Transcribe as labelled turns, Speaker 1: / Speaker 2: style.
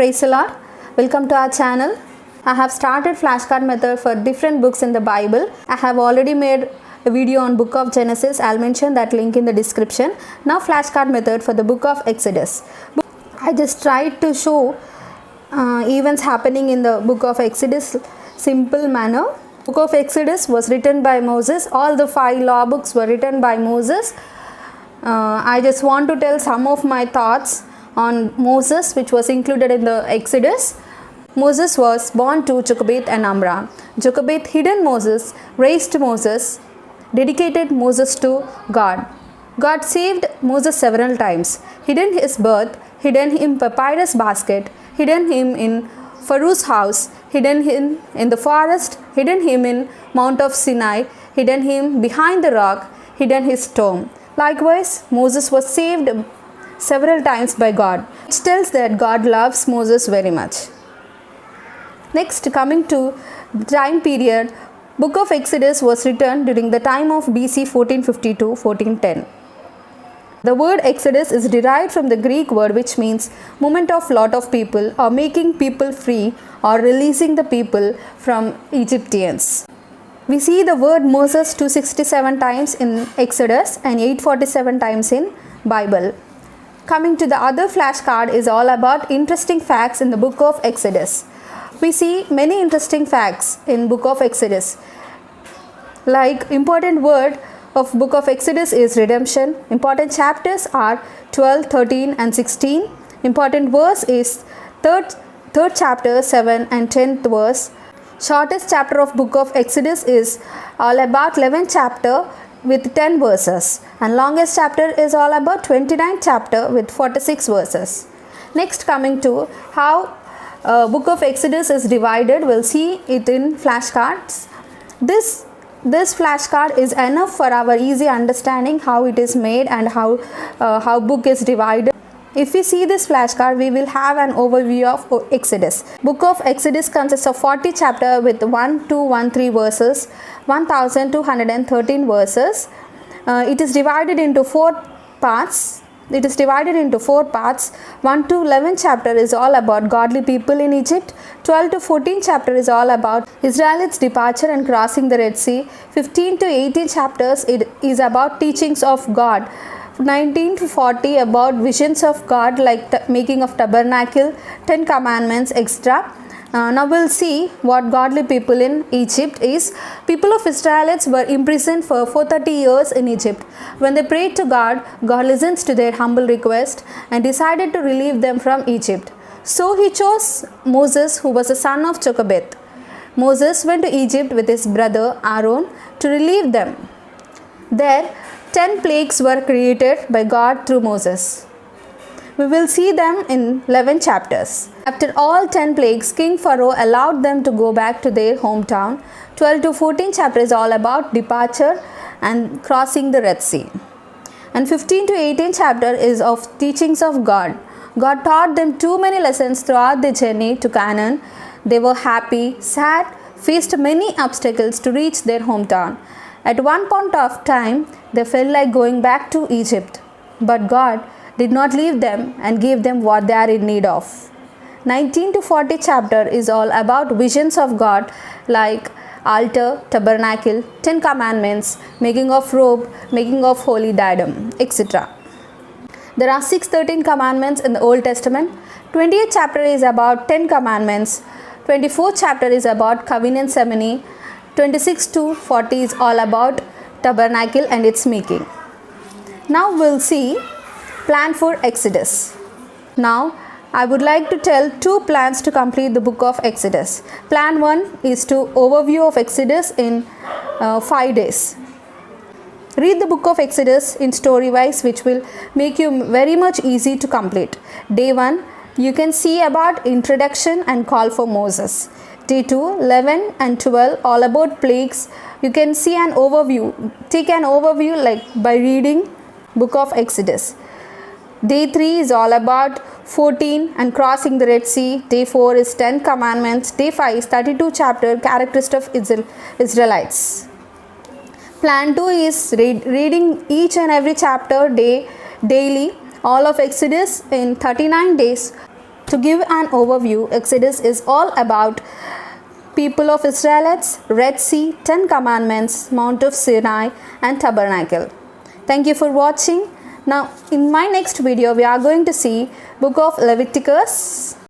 Speaker 1: Praise the Lord. Welcome to our channel. I have started flashcard method for different books in the Bible. I have already made a video on book of Genesis. I'll mention that link in the description. Now flashcard method for the book of Exodus. I just tried to show events happening in the book of Exodus simple manner. Book of Exodus was written by Moses. All the 5 law books were written by Moses. I just want to tell some of my thoughts on Moses, which was included in the Exodus. Moses was born to Jochebed and Amram. Jochebed hidden Moses, raised Moses, dedicated Moses to God. God saved Moses several times. Hidden his birth, hidden him in papyrus basket, hidden him in Pharaoh's house, hidden him in the forest, hidden him in Mount of Sinai, hidden him behind the rock, hidden his tomb. Likewise, Moses was saved several times by God, which tells that God loves Moses very much. Next, coming to the time period, Book of Exodus was written during the time of BC 1450 to 1410. The word Exodus is derived from the Greek word which means movement of lot of people or making people free or releasing the people from Egyptians. We see the word Moses 267 times in Exodus and 847 times in Bible. Coming to the other flashcard is all about interesting facts in the book of Exodus. We see many interesting facts in book of Exodus. Like important word of book of Exodus is redemption. Important chapters are 12, 13 and 16. Important verse is third chapter 7 and 10th verse. Shortest chapter of book of Exodus is all about 11th chapter with 10 verses, and longest chapter is all about 29th chapter with 46 verses. Next, coming to how book of Exodus is divided, we'll see it in flashcards. This flashcard is enough for our easy understanding how it is made and how book is divided. If we see this flashcard, we will have an overview of Exodus. Book of Exodus consists of 40 chapters with 1213 verses, 1213 verses. It is divided into 4 parts. 1 to 11 chapter is all about godly people in Egypt. 12 to 14 chapter is all about Israelites' departure and crossing the Red Sea. 15 to 18 chapters it is about teachings of God. 19 to 40 about visions of God like making of tabernacle, 10 commandments, etc. Now we'll see what godly people in Egypt is. People of Israelites were imprisoned for 430 years in Egypt. When they prayed to God, God listens to their humble request and decided to relieve them from Egypt. So he chose Moses, who was the son of Jochebed. Moses went to Egypt with his brother Aaron to relieve them. There, 10 plagues were created by God through Moses. We will see them in 11 chapters. After all 10 plagues, King Pharaoh allowed them to go back to their hometown. 12 to 14 chapters is all about departure and crossing the Red Sea. And 15 to 18 chapter is of teachings of God. God taught them too many lessons throughout the journey to Canaan. They were happy, sad, faced many obstacles to reach their hometown. At one point of time, they felt like going back to Egypt. But God did not leave them and gave them what they are in need of. 19 to 40 chapter is all about visions of God like altar, tabernacle, 10 commandments, making of robe, making of holy diadem, etc. There are 613 commandments in the Old Testament. 20th chapter is about 10 commandments. 24th chapter is about covenant ceremony. 26 to 40 is all about tabernacle and its making. Now we'll see plan for Exodus. Now I would like to tell 2 plans to complete the book of Exodus. Plan 1 is to overview of Exodus in 5 days. Read the book of Exodus in story wise, which will make you very much easy to complete. Day 1, you can see about introduction and call for Moses. Day 2, 11 and 12 all about plagues. You can see an overview. Take an overview like by reading book of Exodus. Day 3 is all about 14 and crossing the Red Sea. Day 4 is 10 commandments. Day 5 is 32 chapter characteristics of Israelites. Plan 2 is reading each and every chapter daily, all of Exodus in 39 days. To give an overview, Exodus is all about people of Israelites, Red Sea, 10 Commandments, Mount of Sinai and Tabernacle. Thank you for watching. Now in my next video we are going to see Book of Leviticus,